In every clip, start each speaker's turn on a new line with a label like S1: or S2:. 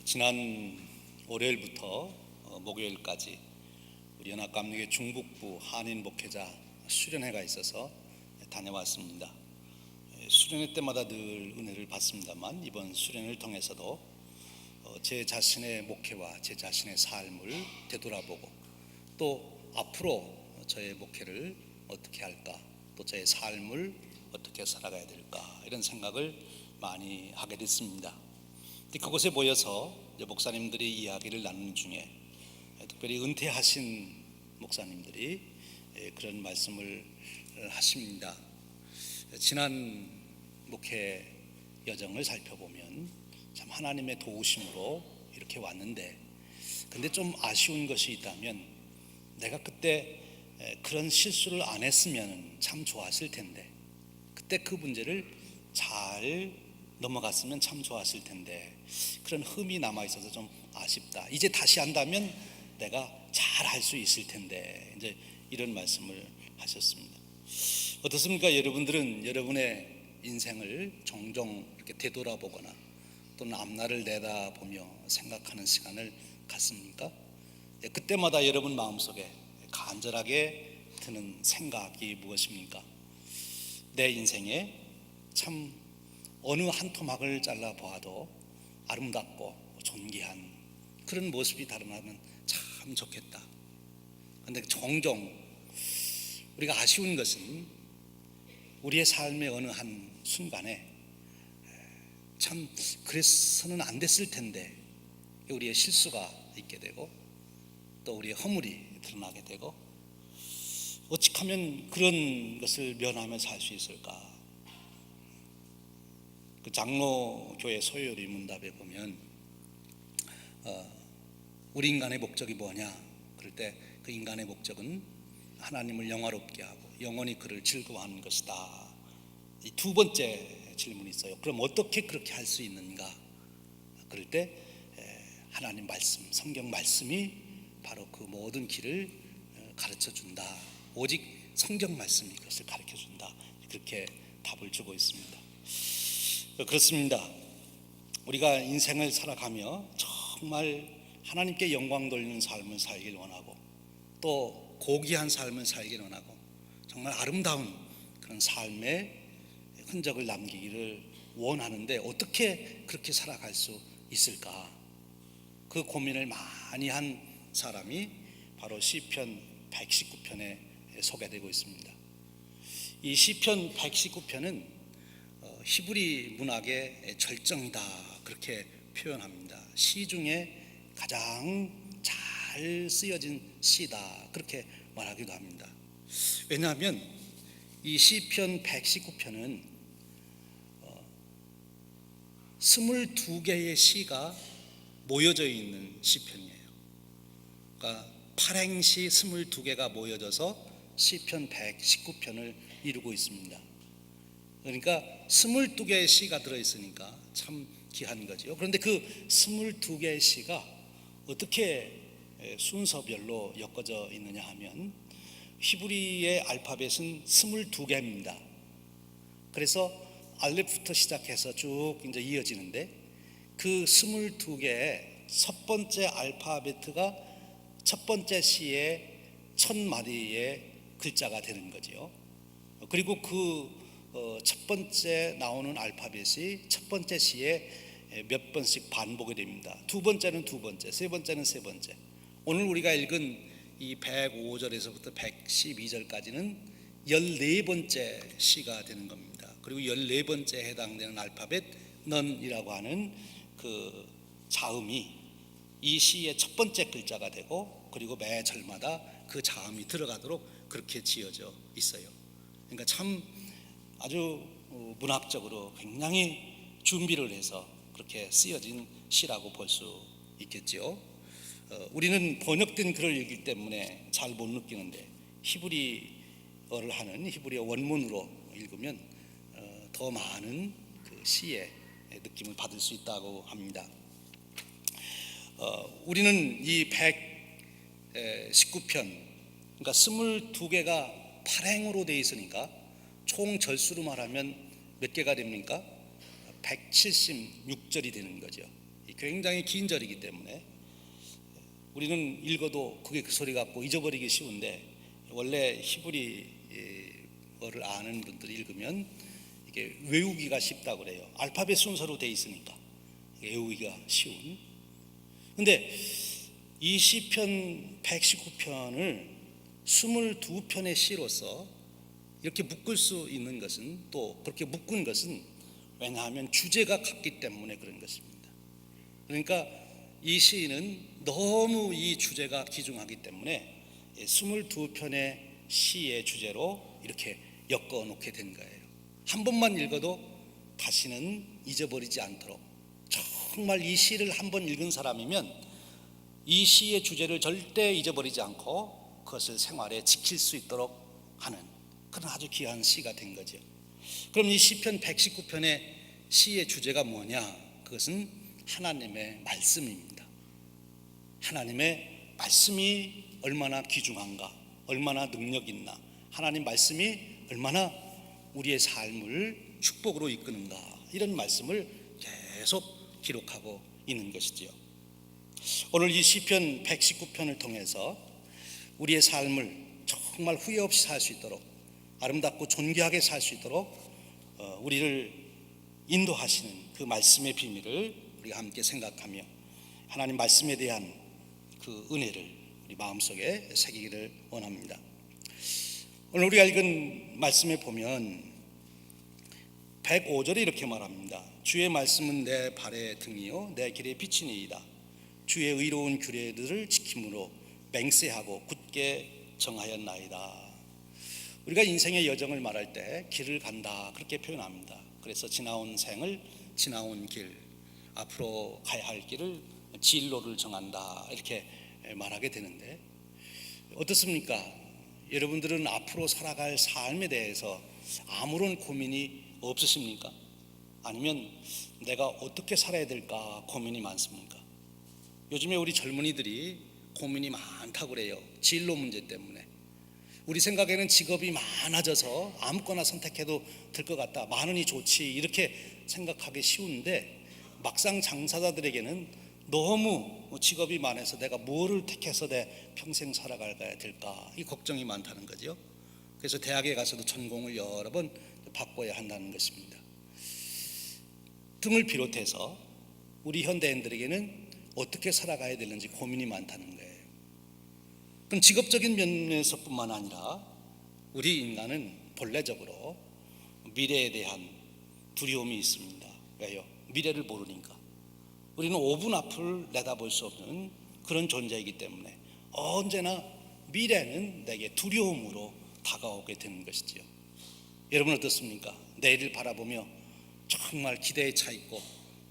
S1: 지난 월요일부터 목요일까지 우리 연합감리교 중북부 한인 목회자 수련회가 있어서 다녀왔습니다. 수련회 때마다 늘 은혜를 받습니다만 이번 수련회를 통해서도 제 자신의 목회와 제 자신의 삶을 되돌아보고 또 앞으로 저의 목회를 어떻게 할까, 또 저의 삶을 어떻게 살아가야 될까, 이런 생각을 많이 하게 됐습니다. 그곳에 모여서 목사님들이 이야기를 나누는 중에 특별히 은퇴하신 목사님들이 그런 말씀을 하십니다. 지난 목회 여정을 살펴보면 참 하나님의 도우심으로 이렇게 왔는데, 근데 좀 아쉬운 것이 있다면 내가 그때 그런 실수를 안 했으면 참 좋았을 텐데, 그때 그 문제를 잘 넘어갔으면 참 좋았을 텐데, 그런 흠이 남아있어서 좀 아쉽다. 이제 다시 한다면 내가 잘 할 수 있을 텐데, 이제 이런 말씀을 하셨습니다. 어떻습니까? 여러분들은 여러분의 인생을 종종 이렇게 되돌아보거나 또는 앞날을 내다보며 생각하는 시간을 갖습니까? 그때마다 여러분 마음속에 간절하게 드는 생각이 무엇입니까? 내 인생에 참 어느 한 토막을 잘라 보아도 아름답고 존귀한 그런 모습이 드러나면 참 좋겠다. 그런데 종종 우리가 아쉬운 것은 우리의 삶의 어느 한 순간에 참 그래서는 안 됐을 텐데 우리의 실수가 있게 되고 또 우리의 허물이 드러나게 되고, 어찌 하면 그런 것을 면하며 살 수 있을까? 그 장로교회 소요리 문답에 보면 우리 인간의 목적이 뭐냐? 그럴 때 그 인간의 목적은 하나님을 영화롭게 하고 영원히 그를 즐거워하는 것이다. 이 두 번째 질문이 있어요. 그럼 어떻게 그렇게 할 수 있는가? 그럴 때 하나님 말씀, 성경 말씀이 바로 그 모든 길을 가르쳐 준다. 오직 성경 말씀이 그것을 가르쳐 준다. 그렇게 답을 주고 있습니다. 그렇습니다. 우리가 인생을 살아가며 정말 하나님께 영광 돌리는 삶을 살길 원하고 또 고귀한 삶을 살길 원하고 정말 아름다운 그런 삶의 흔적을 남기기를 원하는데, 어떻게 그렇게 살아갈 수 있을까? 그 고민을 많이 한 사람이 바로 시편 119편에 소개되고 있습니다. 이 시편 119편은 히브리 문학의 절정이다, 그렇게 표현합니다. 시 중에 가장 잘 쓰여진 시다, 그렇게 말하기도 합니다. 왜냐하면 이 시편 119편은 22개의 시가 모여져 있는 시편이에요. 그러니까 팔행시 22개가 모여져서 시편 119편을 이루고 있습니다. 그러니까 22개의 시가 들어있으니까 참 귀한 거죠. 그런데 그 22개의 시가 어떻게 순서별로 엮어져 있느냐 하면, 히브리의 알파벳은 22개입니다. 그래서 알렙부터 시작해서 쭉 이제 이어지는데, 그 22개의 첫 번째 알파벳가 첫 번째 시의 첫 마디의 글자가 되는 거죠. 그리고 그 첫 번째 나오는 알파벳이 첫 번째 시에 몇 번씩 반복이 됩니다. 두 번째는 두 번째, 세 번째는 세 번째. 오늘 우리가 읽은 이 105절에서부터 112절까지는 14번째 시가 되는 겁니다. 그리고 14번째에 해당되는 알파벳 넌이라고 하는 그 자음이 이 시의 첫 번째 글자가 되고, 그리고 매 절마다 그 자음이 들어가도록 그렇게 지어져 있어요. 그러니까 참 아주 문학적으로 굉장히 준비를 해서 그렇게 쓰여진 시라고 볼 수 있겠죠. 우리는 번역된 글을 읽기 때문에 잘 못 느끼는데 히브리어를 하는 히브리어 원문으로 읽으면 더 많은 그 시의 느낌을 받을 수 있다고 합니다. 우리는 이 119편, 그러니까 22개가 팔행으로 되어 있으니까 총 절수로 말하면 몇 개가 됩니까? 176절이 되는 거죠. 굉장히 긴 절이기 때문에 우리는 읽어도 그게 그 소리 같고 잊어버리기 쉬운데, 원래 히브리어를 아는 분들이 읽으면 이게 외우기가 쉽다고 그래요. 알파벳 순서로 돼 있으니까 외우기가 쉬운. 근데 이 시편 119편을 22편의 시로서 이렇게 묶을 수 있는 것은, 또 그렇게 묶은 것은 왜냐하면 주제가 같기 때문에 그런 것입니다. 그러니까 이 시인은 너무 이 주제가 귀중하기 때문에 22편의 시의 주제로 이렇게 엮어 놓게 된 거예요. 한 번만 읽어도 다시는 잊어버리지 않도록, 정말 이 시를 한 번 읽은 사람이면 이 시의 주제를 절대 잊어버리지 않고 그것을 생활에 지킬 수 있도록 하는 그런 아주 귀한 시가 된 거죠. 그럼 이 시편 119편의 시의 주제가 뭐냐? 그것은 하나님의 말씀입니다. 하나님의 말씀이 얼마나 귀중한가, 얼마나 능력 있나, 하나님 말씀이 얼마나 우리의 삶을 축복으로 이끄는가, 이런 말씀을 계속 기록하고 있는 것이지요. 오늘 이 시편 119편을 통해서 우리의 삶을 정말 후회 없이 살 수 있도록, 아름답고 존귀하게 살 수 있도록 우리를 인도하시는 그 말씀의 비밀을 우리가 함께 생각하며 하나님 말씀에 대한 그 은혜를 우리 마음속에 새기기를 원합니다. 오늘 우리가 읽은 말씀에 보면 105절에 이렇게 말합니다. 주의 말씀은 내 발의 등이요 내 길의 빛이니이다. 주의 의로운 규례들을 지킴으로 맹세하고 굳게 정하였나이다. 우리가 인생의 여정을 말할 때 길을 간다, 그렇게 표현합니다. 그래서 지나온 생을 지나온 길, 앞으로 가야 할 길을 진로를 정한다, 이렇게 말하게 되는데, 어떻습니까? 여러분들은 앞으로 살아갈 삶에 대해서 아무런 고민이 없으십니까? 아니면 내가 어떻게 살아야 될까 고민이 많습니까? 요즘에 우리 젊은이들이 고민이 많다고 그래요. 진로 문제 때문에. 우리 생각에는 직업이 많아져서 아무거나 선택해도 될 것 같다, 많으니 좋지, 이렇게 생각하기 쉬운데, 막상 당사자들에게는 너무 직업이 많아서 내가 뭐를 택해서 내 평생 살아가야 될까, 이 걱정이 많다는 거죠. 그래서 대학에 가서도 전공을 여러 번 바꿔야 한다는 것입니다. 등을 비롯해서 우리 현대인들에게는 어떻게 살아가야 되는지 고민이 많다는 거예요. 그럼 직업적인 면에서뿐만 아니라 우리 인간은 본래적으로 미래에 대한 두려움이 있습니다. 왜요? 미래를 모르니까. 우리는 5분 앞을 내다볼 수 없는 그런 존재이기 때문에 언제나 미래는 내게 두려움으로 다가오게 되는 것이지요. 여러분 어떻습니까? 내일을 바라보며 정말 기대에 차 있고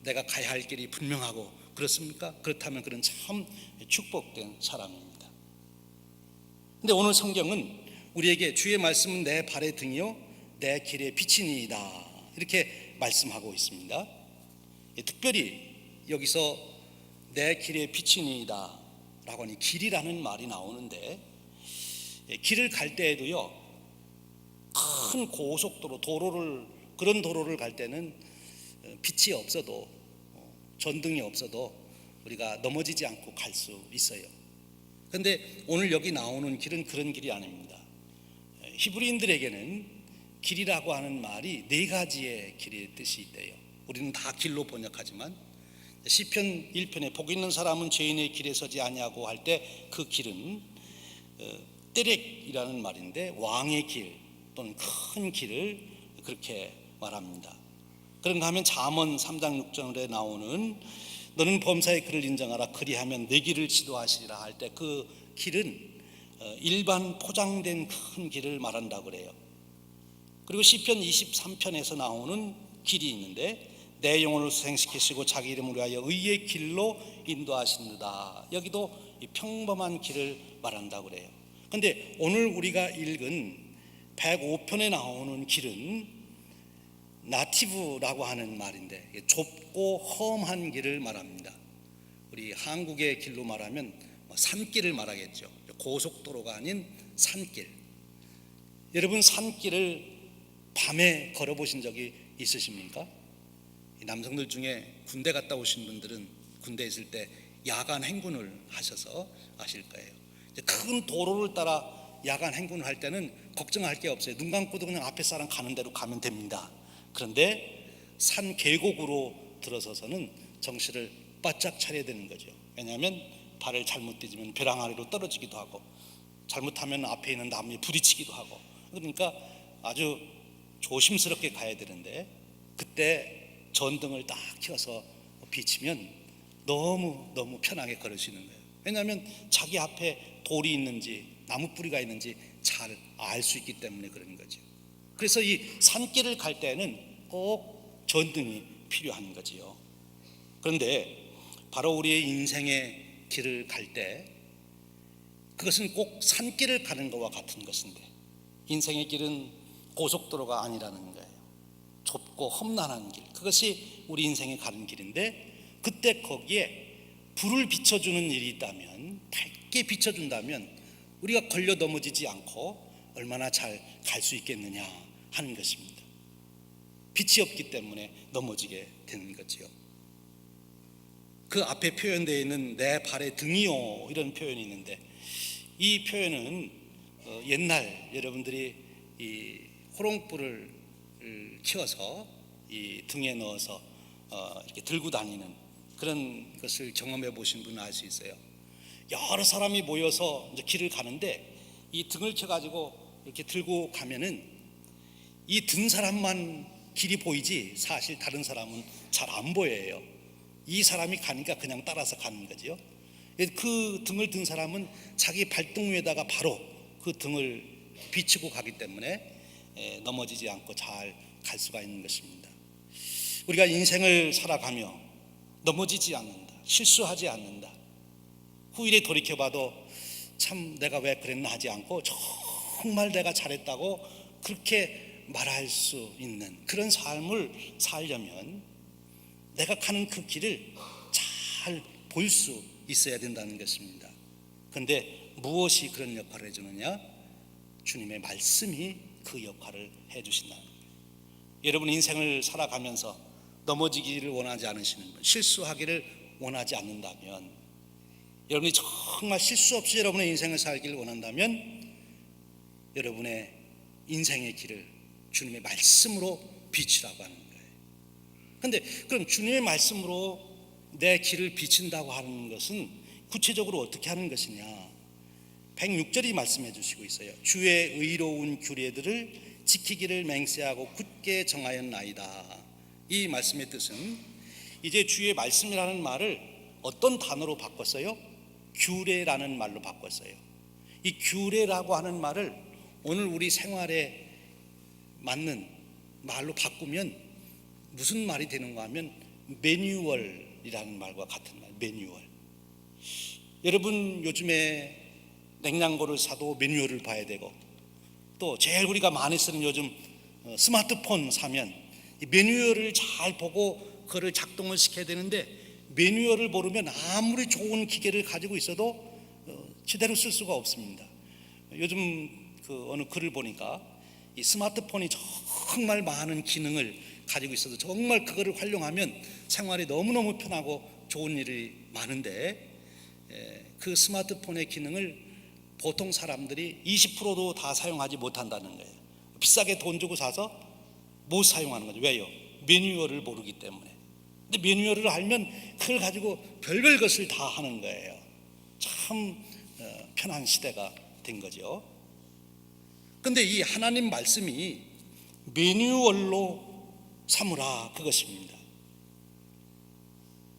S1: 내가 가야 할 길이 분명하고 그렇습니까? 그렇다면 그런 참 축복된 사람입니다. 근데 오늘 성경은 우리에게 주의 말씀은 내 발의 등이요 내 길의 빛이니이다, 이렇게 말씀하고 있습니다. 특별히 여기서 내 길의 빛이니이다 라고 하니 길이라는 말이 나오는데, 길을 갈 때에도요, 큰 고속도로, 그런 도로를 갈 때는 빛이 없어도, 전등이 없어도 우리가 넘어지지 않고 갈 수 있어요. 그런데 오늘 여기 나오는 길은 그런 길이 아닙니다. 히브리인들에게는 길이라고 하는 말이 4가지의 길의 뜻이 있대요. 우리는 다 길로 번역하지만 시편 1편에 복 있는 사람은 죄인의 길에 서지 아니하고 할 때 그 길은 떼렉이라는 말인데 왕의 길 또는 큰 길을 그렇게 말합니다. 그런가 하면 잠언 3장 6절에 나오는 너는 범사의 그를 인정하라 그리하면 내 길을 지도하시리라 할 때 그 길은 일반 포장된 큰 길을 말한다고 그래요. 그리고 시편 23편에서 나오는 길이 있는데 내 영혼을 수생시키시고 자기 이름을 위하여 의의 길로 인도하신다, 여기도 평범한 길을 말한다고 그래요. 그런데 오늘 우리가 읽은 105편에 나오는 길은 나티브라고 하는 말인데 좁고 험한 길을 말합니다. 우리 한국의 길로 말하면 산길을 말하겠죠. 고속도로가 아닌 산길. 여러분 산길을 밤에 걸어보신 적이 있으십니까? 남성들 중에 군대 갔다 오신 분들은 군대에 있을 때 야간 행군을 하셔서 아실 거예요. 이제 큰 도로를 따라 야간 행군을 할 때는 걱정할 게 없어요. 눈 감고도 그냥 앞에 사람 가는 대로 가면 됩니다. 그런데 산 계곡으로 들어서서는 정신을 바짝 차려야 되는 거죠. 왜냐하면 발을 잘못 디디면 벼랑 아래로 떨어지기도 하고, 잘못하면 앞에 있는 나무에 부딪히기도 하고, 그러니까 아주 조심스럽게 가야 되는데, 그때 전등을 딱 켜서 비치면 너무 편하게 걸을 수 있는 거예요. 왜냐하면 자기 앞에 돌이 있는지 나무 뿌리가 있는지 잘 알 수 있기 때문에 그런 거죠. 그래서 이 산길을 갈 때는 꼭 전등이 필요한 거지요. 그런데 바로 우리의 인생의 길을 갈 때 그것은 꼭 산길을 가는 것과 같은 것인데, 인생의 길은 고속도로가 아니라는 거예요. 좁고 험난한 길, 그것이 우리 인생이 가는 길인데, 그때 거기에 불을 비춰주는 일이 있다면, 밝게 비춰준다면 우리가 걸려 넘어지지 않고 얼마나 잘 갈 수 있겠느냐 하는 것입니다. 빛이 없기 때문에 넘어지게 되는 거지요. 그 앞에 표현되어 있는 내 발의 등이요, 이런 표현이 있는데, 이 표현은 옛날 여러분들이 이 호롱불을 키워서 이 등에 넣어서 이렇게 들고 다니는 그런 것을 경험해 보신 분은 알 수 있어요. 여러 사람이 모여서 이제 길을 가는데 이 등을 켜가지고 이렇게 들고 가면은 이 든 사람만 길이 보이지 사실 다른 사람은 잘 안 보여요. 이 사람이 가니까 그냥 따라서 가는 거죠. 그 등을 든 사람은 자기 발등 위에다가 바로 그 등을 비추고 가기 때문에 넘어지지 않고 잘 갈 수가 있는 것입니다. 우리가 인생을 살아가며 넘어지지 않는다, 실수하지 않는다, 후일에 돌이켜봐도 참 내가 왜 그랬나 하지 않고 정말 내가 잘했다고 그렇게 말할 수 있는 그런 삶을 살려면 내가 가는 그 길을 잘 볼 수 있어야 된다는 것입니다. 그런데 무엇이 그런 역할을 해주느냐? 주님의 말씀이 그 역할을 해주신다는 거예요. 여러분 인생을 살아가면서 넘어지기를 원하지 않으시는 분, 실수하기를 원하지 않는다면, 여러분이 정말 실수 없이 여러분의 인생을 살기를 원한다면 여러분의 인생의 길을 주님의 말씀으로 비추라고 하는 거예요. 그런데 그럼 주님의 말씀으로 내 길을 비춘다고 하는 것은 구체적으로 어떻게 하는 것이냐? 106절이 말씀해 주시고 있어요. 주의 의로운 규례들을 지키기를 맹세하고 굳게 정하였나이다. 이 말씀의 뜻은 이제 주의 말씀이라는 말을 어떤 단어로 바꿨어요? 규례라는 말로 바꿨어요. 이 규례라고 하는 말을 오늘 우리 생활에 맞는 말로 바꾸면 무슨 말이 되는가 하면 매뉴얼이라는 말과 같은 말, 매뉴얼. 여러분 요즘에 냉장고를 사도 매뉴얼을 봐야 되고, 또 제일 우리가 많이 쓰는 요즘 스마트폰 사면 이 매뉴얼을 잘 보고 그걸 작동을 시켜야 되는데, 매뉴얼을 모르면 아무리 좋은 기계를 가지고 있어도 제대로 쓸 수가 없습니다. 요즘 그 어느 글을 보니까 이 스마트폰이 정말 많은 기능을 가지고 있어도 정말 그거를 활용하면 생활이 너무너무 편하고 좋은 일이 많은데, 그 스마트폰의 기능을 보통 사람들이 20%도 다 사용하지 못한다는 거예요. 비싸게 돈 주고 사서 못 사용하는 거죠. 왜요? 매뉴얼을 모르기 때문에. 근데 매뉴얼을 알면 그걸 가지고 별별 것을 다 하는 거예요. 참 편한 시대가 된 거죠. 근데 이 하나님 말씀이 매뉴얼로 삼으라, 그것입니다.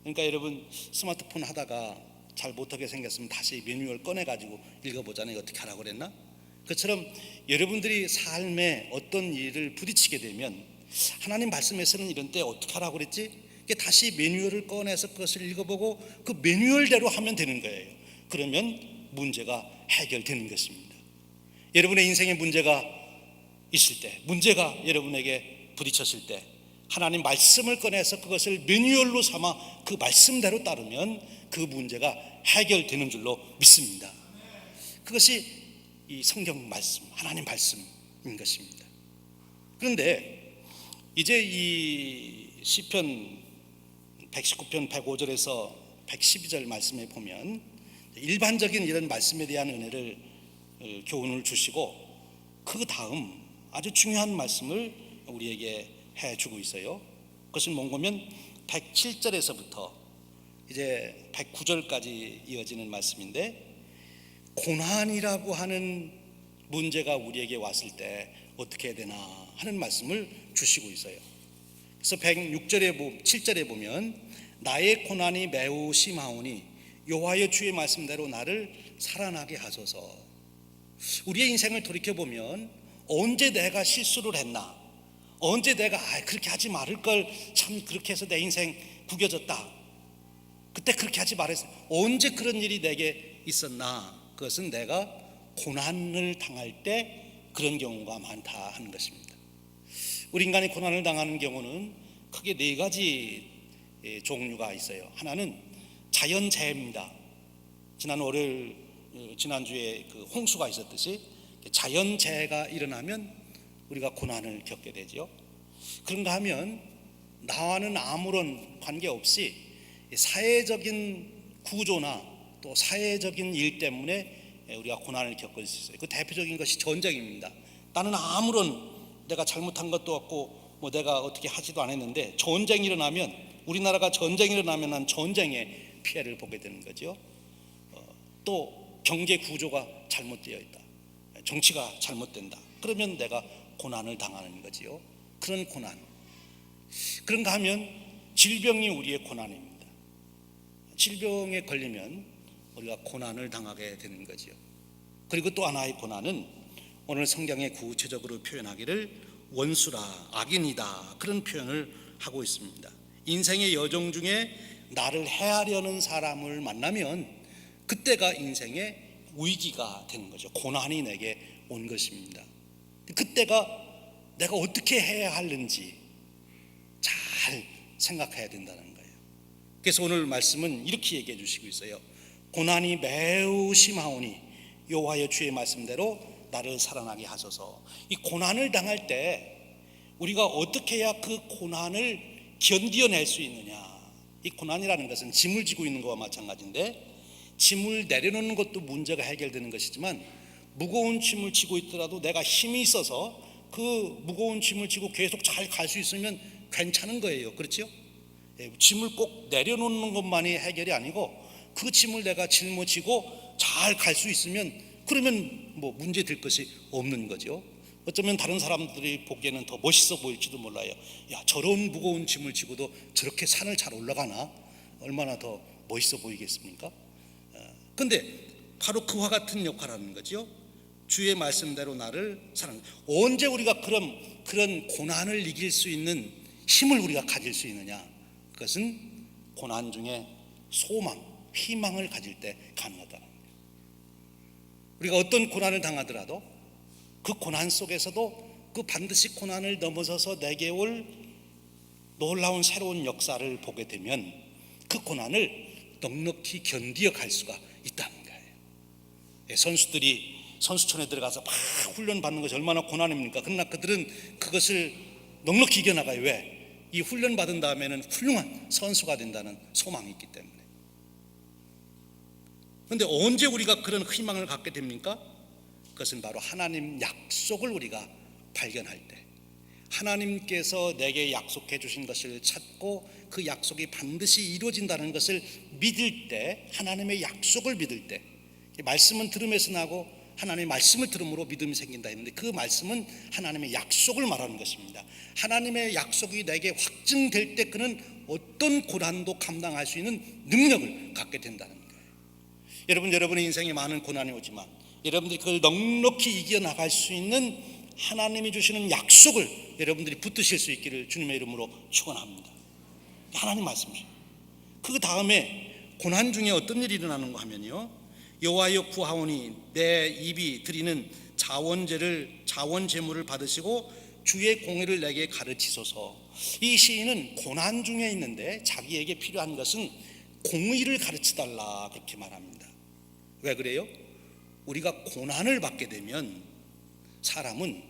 S1: 그러니까 여러분 스마트폰 하다가 잘 못하게 생겼으면 다시 매뉴얼 꺼내가지고 읽어보잖아요. 어떻게 하라고 그랬나? 그처럼 여러분들이 삶에 어떤 일을 부딪히게 되면 하나님 말씀에서는 이런 때 어떻게 하라고 그랬지? 다시 매뉴얼을 꺼내서 그것을 읽어보고 그 매뉴얼대로 하면 되는 거예요. 그러면 문제가 해결되는 것입니다. 여러분의 인생에 문제가 있을 때, 문제가 여러분에게 부딪혔을 때 하나님 말씀을 꺼내서 그것을 매뉴얼로 삼아 그 말씀대로 따르면 그 문제가 해결되는 줄로 믿습니다. 그것이 이 성경 말씀, 하나님 말씀인 것입니다. 그런데 이제 이 시편 119편 105절에서 112절 말씀에 보면 일반적인 이런 말씀에 대한 은혜를 교훈을 주시고 그 다음 아주 중요한 말씀을 우리에게 해주고 있어요. 그것은 뭔가면 107절에서부터 이제 109절까지 이어지는 말씀인데, 고난이라고 하는 문제가 우리에게 왔을 때 어떻게 해야 되나 하는 말씀을 주시고 있어요. 그래서 106절에 7절에 보면 나의 고난이 매우 심하오니 여호와의 주의 말씀대로 나를 살아나게 하소서. 우리의 인생을 돌이켜보면 언제 내가 실수를 했나, 언제 내가 그렇게 하지 말을 걸, 참 그렇게 해서 내 인생 구겨졌다, 그때 그렇게 하지 말았어, 언제 그런 일이 내게 있었나. 그것은 내가 고난을 당할 때 그런 경우가 많다 하는 것입니다. 우리 인간이 고난을 당하는 경우는 크게 네 가지 종류가 있어요. 하나는 자연재해입니다. 지난주에 그 홍수가 있었듯이 자연재해가 일어나면 우리가 고난을 겪게 되죠. 그런가 하면 나와는 아무런 관계없이 사회적인 구조나 또 사회적인 일 때문에 우리가 고난을 겪을 수 있어요. 그 대표적인 것이 전쟁입니다. 나는 아무런 내가 잘못한 것도 없고 뭐 내가 어떻게 하지도 않았는데 전쟁이 일어나면, 우리나라가 전쟁이 일어나면 난 전쟁의 피해를 보게 되는 거죠. 또 경제 구조가 잘못되어 있다, 정치가 잘못된다, 그러면 내가 고난을 당하는 거지요. 그런 고난. 그런가 하면 질병이 우리의 고난입니다. 질병에 걸리면 우리가 고난을 당하게 되는 거지요. 그리고 또 하나의 고난은 오늘 성경에 구체적으로 표현하기를 원수라, 악인이다, 그런 표현을 하고 있습니다. 인생의 여정 중에 나를 해하려는 사람을 만나면 그때가 인생의 위기가 되는 거죠. 고난이 내게 온 것입니다. 그때가 내가 어떻게 해야 하는지 잘 생각해야 된다는 거예요. 그래서 오늘 말씀은 이렇게 얘기해 주시고 있어요. 고난이 매우 심하오니 여호와의 주의 말씀대로 나를 살아나게 하소서. 이 고난을 당할 때 우리가 어떻게 해야 그 고난을 견디어낼 수 있느냐. 이 고난이라는 것은 짐을 지고 있는 것과 마찬가지인데, 짐을 내려놓는 것도 문제가 해결되는 것이지만 무거운 짐을 지고 있더라도 내가 힘이 있어서 그 무거운 짐을 지고 계속 잘 갈 수 있으면 괜찮은 거예요. 그렇죠? 짐을 꼭 내려놓는 것만이 해결이 아니고 그 짐을 내가 짊어지고 잘 갈 수 있으면 그러면 뭐 문제 될 것이 없는 거죠. 어쩌면 다른 사람들이 보기에는 더 멋있어 보일지도 몰라요. 야, 저런 무거운 짐을 지고도 저렇게 산을 잘 올라가나? 얼마나 더 멋있어 보이겠습니까? 근데 바로 그와 같은 역할을 하는 거죠. 주의 말씀대로 나를 사랑. 언제 우리가 그런 고난을 이길 수 있는 힘을 우리가 가질 수 있느냐? 그것은 고난 중에 소망, 희망을 가질 때 가능하다는 거예요. 우리가 어떤 고난을 당하더라도 그 고난 속에서도 그 반드시 고난을 넘어서서 내게 올 놀라운 새로운 역사를 보게 되면 그 고난을 넉넉히 견디어 갈 수가 있다는 거예요. 선수들이 선수촌에 들어가서 막 훈련 받는 것이 얼마나 고난입니까? 그러나 그들은 그것을 넉넉히 이겨나가요. 왜? 이 훈련 받은 다음에는 훌륭한 선수가 된다는 소망이 있기 때문에. 그런데 언제 우리가 그런 희망을 갖게 됩니까? 그것은 바로 하나님 약속을 우리가 발견할 때, 하나님께서 내게 약속해 주신 것을 찾고 그 약속이 반드시 이루어진다는 것을 믿을 때, 하나님의 약속을 믿을 때, 말씀은 들음에서 나고 하나님의 말씀을 들음으로 믿음이 생긴다 했는데 그 말씀은 하나님의 약속을 말하는 것입니다. 하나님의 약속이 내게 확증될 때 그는 어떤 고난도 감당할 수 있는 능력을 갖게 된다는 거예요. 여러분의 인생에 많은 고난이 오지만 여러분들이 그걸 넉넉히 이겨나갈 수 있는 하나님이 주시는 약속을 여러분들이 붙드실 수 있기를 주님의 이름으로 축원합니다. 하나님 말씀이에요. 그 다음에 고난 중에 어떤 일이 일어나는가 하면요, 여호와여 구하오니 내 입이 드리는 자원 제물을 받으시고 주의 공의를 내게 가르치소서. 이 시인은 고난 중에 있는데 자기에게 필요한 것은 공의를 가르치달라 그렇게 말합니다. 왜 그래요? 우리가 고난을 받게 되면 사람은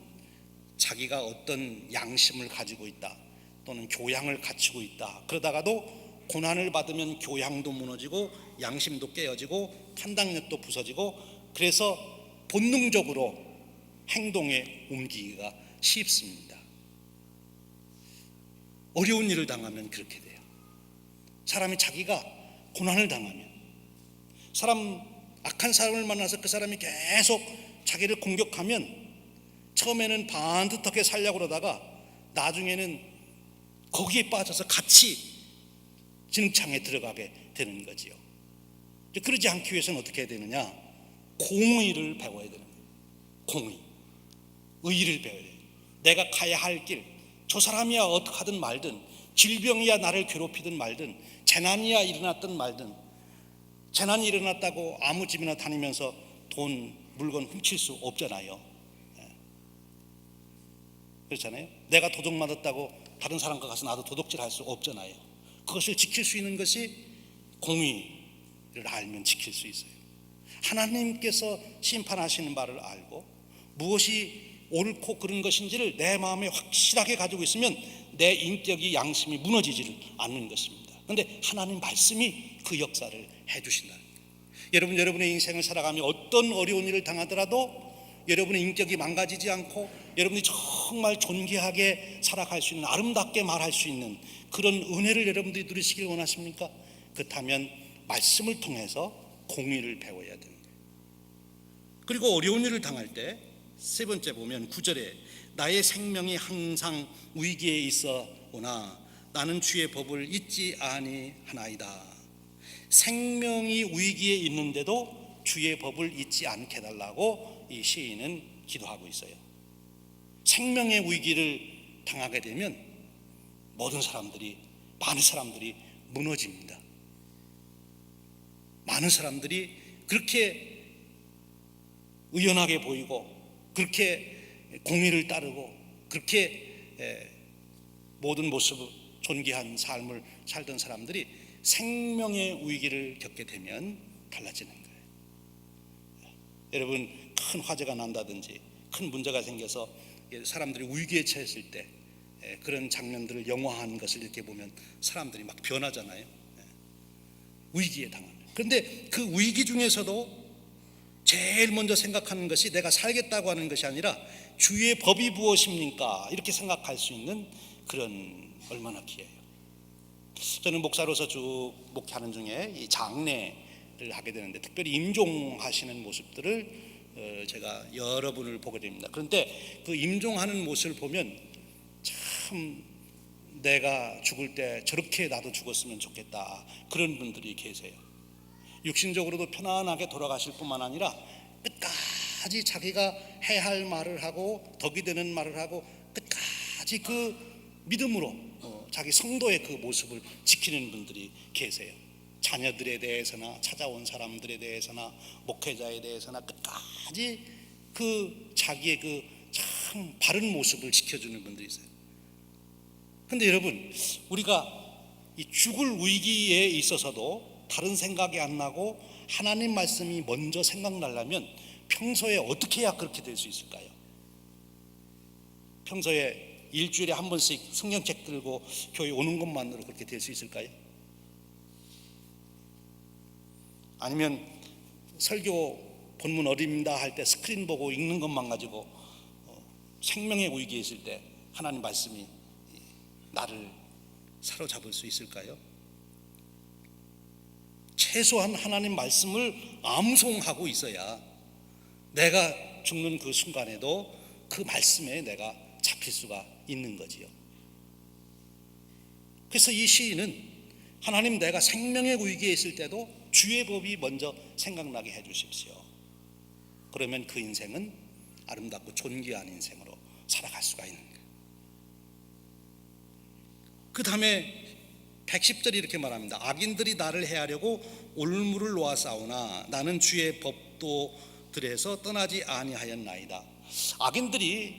S1: 자기가 어떤 양심을 가지고 있다 또는 교양을 갖추고 있다 그러다가도 고난을 받으면 교양도 무너지고 양심도 깨어지고 판단력도 부서지고 그래서 본능적으로 행동에 옮기기가 쉽습니다. 어려운 일을 당하면 그렇게 돼요. 사람이 자기가 고난을 당하면 악한 사람을 만나서 그 사람이 계속 자기를 공격하면 처음에는 반듯하게 살려고 그러다가 나중에는 거기에 빠져서 같이 진흙창에 들어가게 되는 거지요. 그러지 않기 위해서는 어떻게 해야 되느냐? 공의를 배워야 되는 거예요. 공의, 의의를 배워야 돼요. 내가 가야 할 길, 저 사람이야 어떻게 하든 말든, 질병이야 나를 괴롭히든 말든, 재난이야 일어났든 말든, 재난이 일어났다고 아무 집이나 다니면서 돈, 물건 훔칠 수 없잖아요. 그렇잖아요. 내가 도둑 맞았다고 다른 사람과 가서 나도 도둑질 할 수 없잖아요. 그것을 지킬 수 있는 것이 공의를 알면 지킬 수 있어요. 하나님께서 심판하시는 바를 알고 무엇이 옳고 그른 것인지를 내 마음에 확실하게 가지고 있으면 내 인격이 양심이 무너지지를 않는 것입니다. 그런데 하나님 말씀이 그 역사를 해주신다는 거예요. 여러분의 인생을 살아가며 어떤 어려운 일을 당하더라도 여러분의 인격이 망가지지 않고 여러분이 정말 존귀하게 살아갈 수 있는, 아름답게 말할 수 있는 그런 은혜를 여러분들이 누리시길 원하십니까? 그렇다면 말씀을 통해서 공의를 배워야 됩니다. 그리고 어려운 일을 당할 때 세 번째 보면 9절에 나의 생명이 항상 위기에 있어 오나 나는 주의 법을 잊지 아니하나이다. 생명이 위기에 있는데도 주의 법을 잊지 않게 해달라고 이 시인은 기도하고 있어요. 생명의 위기를 당하게 되면 많은 사람들이 무너집니다. 많은 사람들이 그렇게 의연하게 보이고 그렇게 공의를 따르고 그렇게 모든 모습 존귀한 삶을 살던 사람들이 생명의 위기를 겪게 되면 달라지는 거예요. 여러분, 큰 화재가 난다든지 큰 문제가 생겨서 사람들이 위기에 처했을 때 그런 장면들을 영화한 것을 이렇게 보면 사람들이 막 변하잖아요. 위기에 당하는. 그런데 그 위기 중에서도 제일 먼저 생각하는 것이 내가 살겠다고 하는 것이 아니라 주의 법이 무엇입니까? 이렇게 생각할 수 있는 그런 얼마나 기회예요. 저는 목사로서 쭉 목회하는 중에 이 장례를 하게 되는데 특별히 임종하시는 모습들을 제가 여러 분을 보게 됩니다. 그런데 그 임종하는 모습을 보면 참 내가 죽을 때 저렇게 나도 죽었으면 좋겠다, 그런 분들이 계세요. 육신적으로도 편안하게 돌아가실 뿐만 아니라 끝까지 자기가 해야 할 말을 하고 덕이 되는 말을 하고 끝까지 그 믿음으로 자기 성도의 그 모습을 지키는 분들이 계세요. 자녀들에 대해서나 찾아온 사람들에 대해서나 목회자에 대해서나 끝까지 그 자기의 그 참 바른 모습을 지켜주는 분들이 있어요. 그런데 여러분, 우리가 이 죽을 위기에 있어서도 다른 생각이 안 나고 하나님 말씀이 먼저 생각나려면 평소에 어떻게 해야 그렇게 될 수 있을까요? 평소에 일주일에 한 번씩 성경책 들고 교회 오는 것만으로 그렇게 될 수 있을까요? 아니면 설교 본문 어딥니다 할 때 스크린 보고 읽는 것만 가지고 생명의 위기에 있을 때 하나님 말씀이 나를 사로잡을 수 있을까요? 최소한 하나님 말씀을 암송하고 있어야 내가 죽는 그 순간에도 그 말씀에 내가 잡힐 수가 있는 거지요. 그래서 이 시인은 하나님, 내가 생명의 위기에 있을 때도 주의 법이 먼저 생각나게 해주십시오. 그러면 그 인생은 아름답고 존귀한 인생으로 살아갈 수가 있는 거예요. 그 다음에 110절이 이렇게 말합니다. 악인들이 나를 해하려고 올무를 놓아 싸우나 나는 주의 법도들에서 떠나지 아니하였나이다. 악인들이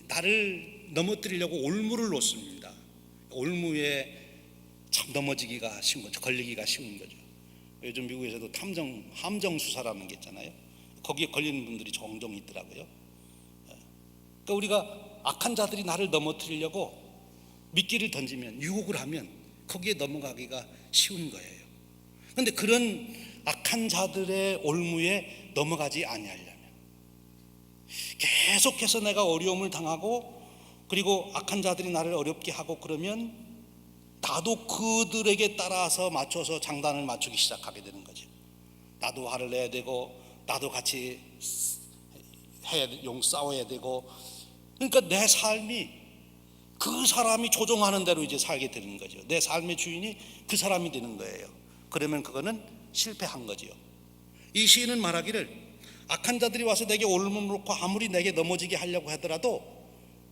S1: 나를 넘어뜨리려고 올무를 놓습니다. 올무에 참 넘어지기가 쉬운 거죠. 걸리기가 쉬운 거죠. 요즘 미국에서도 함정 수사라는 게 있잖아요. 거기에 걸리는 분들이 종종 있더라고요. 그러니까 우리가 악한 자들이 나를 넘어뜨리려고 미끼를 던지면, 유혹을 하면 거기에 넘어가기가 쉬운 거예요. 그런데 그런 악한 자들의 올무에 넘어가지 아니하려면, 계속해서 내가 어려움을 당하고 그리고 악한 자들이 나를 어렵게 하고 그러면 나도 그들에게 따라서 맞춰서 장단을 맞추기 시작하게 되는 거죠. 나도 화를 내야 되고 나도 같이 싸워야 되고, 그러니까 내 삶이 그 사람이 조종하는 대로 이제 살게 되는 거죠. 내 삶의 주인이 그 사람이 되는 거예요. 그러면 그거는 실패한 거지요. 이 시인은 말하기를, 악한 자들이 와서 내게 올무를 놓고 아무리 내게 넘어지게 하려고 하더라도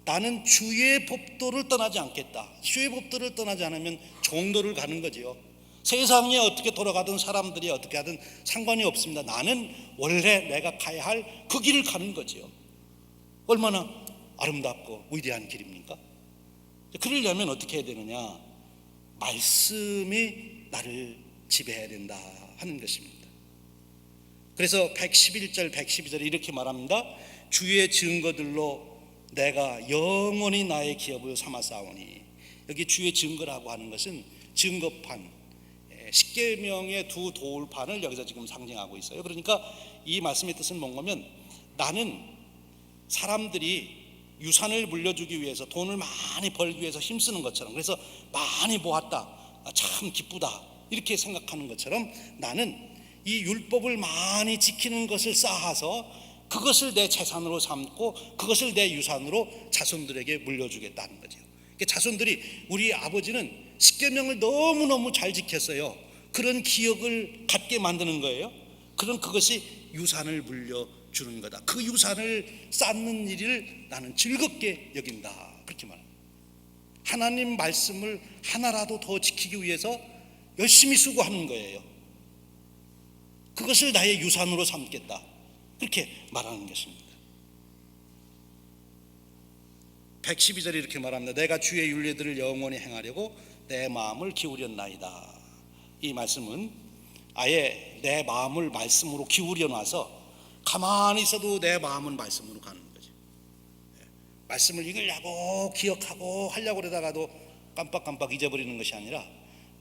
S1: 나는 주의 법도를 떠나지 않겠다. 주의 법도를 떠나지 않으면 종도를 가는 거지요. 세상에 어떻게 돌아가든 사람들이 어떻게 하든 상관이 없습니다. 나는 원래 내가 가야 할 그 길을 가는 거지요. 얼마나 아름답고 위대한 길입니까? 그러려면 어떻게 해야 되느냐? 말씀이 나를 지배해야 된다 하는 것입니다. 그래서 111절 112절에 이렇게 말합니다. 주의 증거들로 내가 영원히 나의 기업을 삼았사오니. 여기 주의 증거라고 하는 것은 증거판, 십계명의 두 돌판을 여기서 지금 상징하고 있어요. 그러니까 이 말씀의 뜻은 뭔가면, 나는 사람들이 유산을 물려주기 위해서, 돈을 많이 벌기 위해서 힘쓰는 것처럼, 그래서 많이 모았다, 참 기쁘다 이렇게 생각하는 것처럼, 나는 이 율법을 많이 지키는 것을 쌓아서 그것을 내 재산으로 삼고 그것을 내 유산으로 자손들에게 물려주겠다는 거죠. 자손들이, 우리 아버지는 십계명을 너무너무 잘 지켰어요. 그런 기억을 갖게 만드는 거예요. 그럼 그것이 유산을 물려주는 거다. 그 유산을 쌓는 일을 나는 즐겁게 여긴다, 그렇게 말합니다. 하나님 말씀을 하나라도 더 지키기 위해서 열심히 수고하는 거예요. 그것을 나의 유산으로 삼겠다, 그렇게 말하는 것입니다. 112절에 이렇게 말합니다. 내가 주의 율례들을 영원히 행하려고 내 마음을 기울였나이다. 이 말씀은 아예 내 마음을 말씀으로 기울여 놔서 가만히 있어도 내 마음은 말씀으로 가는 거죠. 말씀을 읽으려고 기억하고 하려고 그러다가도 깜빡깜빡 잊어버리는 것이 아니라,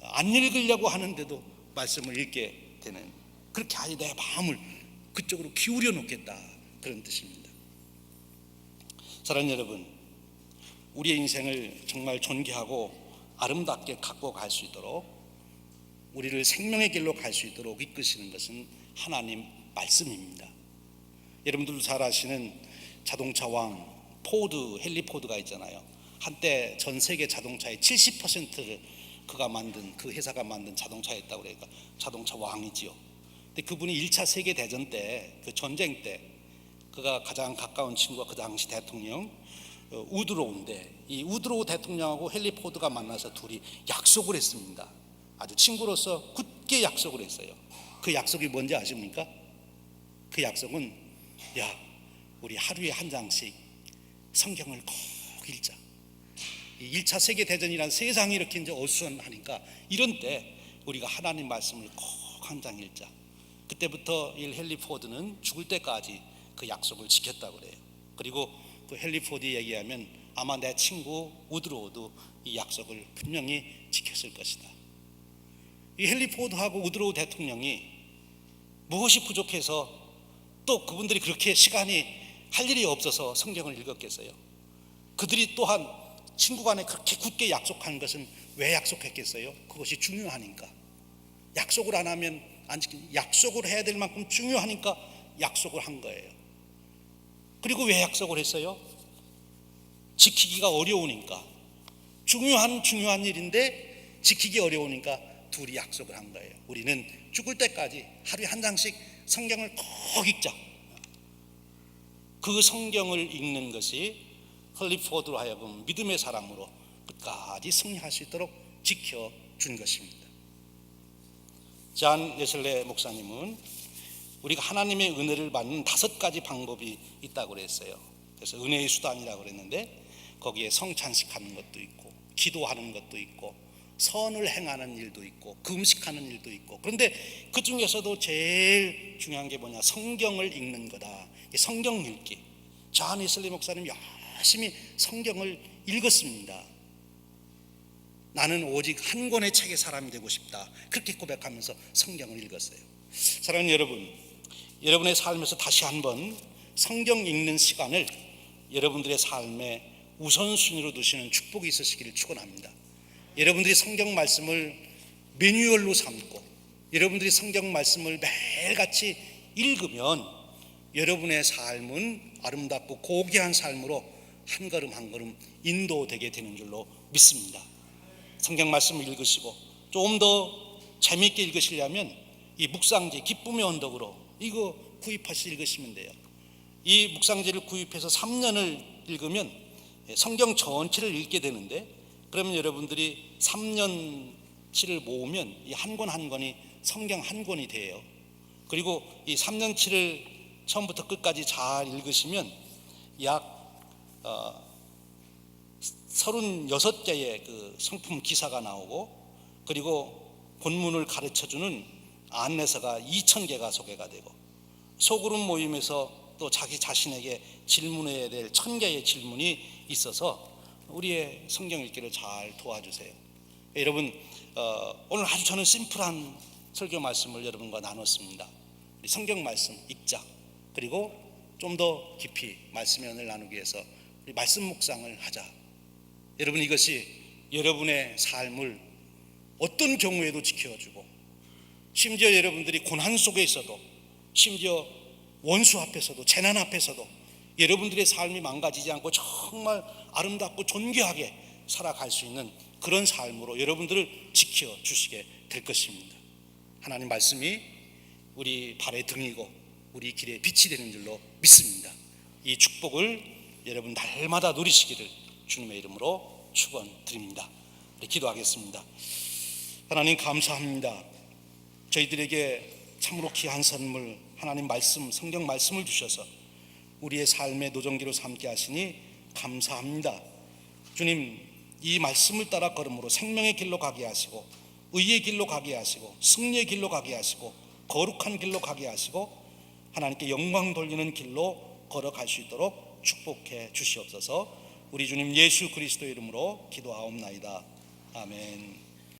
S1: 안 읽으려고 하는데도 말씀을 읽게 되는, 그렇게 아예 내 마음을 그쪽으로 기울여 놓겠다, 그런 뜻입니다. 사랑하는 여러분, 우리의 인생을 정말 존귀하고 아름답게 갖고 갈 수 있도록, 우리를 생명의 길로 갈 수 있도록 이끄시는 것은 하나님 말씀입니다. 여러분들도 잘 아시는 자동차 왕 포드, 헨리 포드가 있잖아요. 한때 전 세계 자동차의 70%를 그가 만든, 그 회사가 만든 자동차였다고 그러니까 자동차 왕이지요. 근데 그분이 1차 세계대전 때, 그 전쟁 때 그가 가장 가까운 친구가 그 당시 대통령 우드로우인데, 이 우드로우 대통령하고 헨리 포드가 만나서 둘이 약속을 했습니다. 아주 친구로서 굳게 약속을 했어요. 그 약속이 뭔지 아십니까? 그 약속은, 야, 우리 하루에 한 장씩 성경을 꼭 읽자. 이 1차 세계대전이란 세상이 이렇게 이제 어수선하니까 이런 때 우리가 하나님 말씀을 꼭 한 장 읽자. 그때부터 이 헨리 포드는 죽을 때까지 그 약속을 지켰다고 그래요. 그리고 그 헨리 포드 얘기하면 아마 내 친구 우드로우도 이 약속을 분명히 지켰을 것이다. 이 헨리 포드하고 우드로우 대통령이 무엇이 부족해서, 또 그분들이 그렇게 시간이 할 일이 없어서 성경을 읽었겠어요? 그들이 또한 친구간에 그렇게 굳게 약속한 것은 왜 약속했겠어요? 그것이 중요하니까. 약속을 안 하면 안 지키는, 약속을 해야 될 만큼 중요하니까 약속을 한 거예요. 그리고 왜 약속을 했어요? 지키기가 어려우니까. 중요한 일인데 지키기 어려우니까 둘이 약속을 한 거예요. 우리는 죽을 때까지 하루에 한 장씩 성경을 꼭 읽자. 그 성경을 읽는 것이 헨리 포드로 하여금 믿음의 사람으로 끝까지 승리할 수 있도록 지켜준 것입니다. 잔 웨슬레 목사님은 우리가 하나님의 은혜를 받는 5가지 방법이 있다고 그랬어요. 그래서 은혜의 수단이라고 그랬는데, 거기에 성찬식하는 것도 있고, 기도하는 것도 있고, 선을 행하는 일도 있고, 금식하는 일도 있고, 그런데 그 중에서도 제일 중요한 게 뭐냐? 성경을 읽는 거다. 성경 읽기. 잔 웨슬리 목사님 열심히 성경을 읽었습니다. 나는 오직 한 권의 책의 사람이 되고 싶다. 그렇게 고백하면서 성경을 읽었어요. 사랑하는 여러분, 여러분의 삶에서 다시 한번 성경 읽는 시간을 여러분들의 삶에 우선순위로 두시는 축복이 있으시기를 축원합니다. 여러분들이 성경 말씀을 매뉴얼로 삼고 여러분들이 성경 말씀을 매일같이 읽으면 여러분의 삶은 아름답고 고귀한 삶으로 한 걸음 한 걸음 인도되게 되는 줄로 믿습니다. 성경 말씀을 읽으시고 좀 더 재미있게 읽으시려면 이 묵상지 기쁨의 언덕으로 이거 구입하시 읽으시면 돼요. 이 묵상지를 구입해서 3년을 읽으면 성경 전체를 읽게 되는데, 그러면 여러분들이 3년치를 모으면 이 한 권 한 권이 성경 한 권이 돼요. 그리고 이 3년치를 처음부터 끝까지 잘 읽으시면 약 36개의 그 성품 기사가 나오고, 그리고 본문을 가르쳐주는 안내서가 2,000개가 소개가 되고, 소그룹 모임에서 또 자기 자신에게 질문해야 될 1,000개의 질문이 있어서 우리의 성경 읽기를 잘 도와주세요. 여러분, 오늘 아주 저는 심플한 설교 말씀을 여러분과 나눴습니다. 우리 성경 말씀 읽자, 그리고 좀 더 깊이 말씀의 은혜를 나누기 위해서 우리 말씀 묵상을 하자. 여러분, 이것이 여러분의 삶을 어떤 경우에도 지켜주고, 심지어 여러분들이 고난 속에 있어도, 심지어 원수 앞에서도, 재난 앞에서도 여러분들의 삶이 망가지지 않고 정말 아름답고 존귀하게 살아갈 수 있는 그런 삶으로 여러분들을 지켜주시게 될 것입니다. 하나님 말씀이 우리 발의 등이고 우리 길의 빛이 되는 줄로 믿습니다. 이 축복을 여러분 날마다 누리시기를 주님의 이름으로 축원드립니다. 기도하겠습니다. 하나님 감사합니다. 저희들에게 참으로 귀한 선물 하나님 말씀, 성경 말씀을 주셔서 우리의 삶의 노정기로 삼게 하시니 감사합니다. 주님, 이 말씀을 따라 걸음으로 생명의 길로 가게 하시고, 의의 길로 가게 하시고, 승리의 길로 가게 하시고, 거룩한 길로 가게 하시고, 하나님께 영광 돌리는 길로 걸어갈 수 있도록 축복해 주시옵소서. 우리 주님 예수 그리스도의 이름으로 기도하옵나이다. 아멘.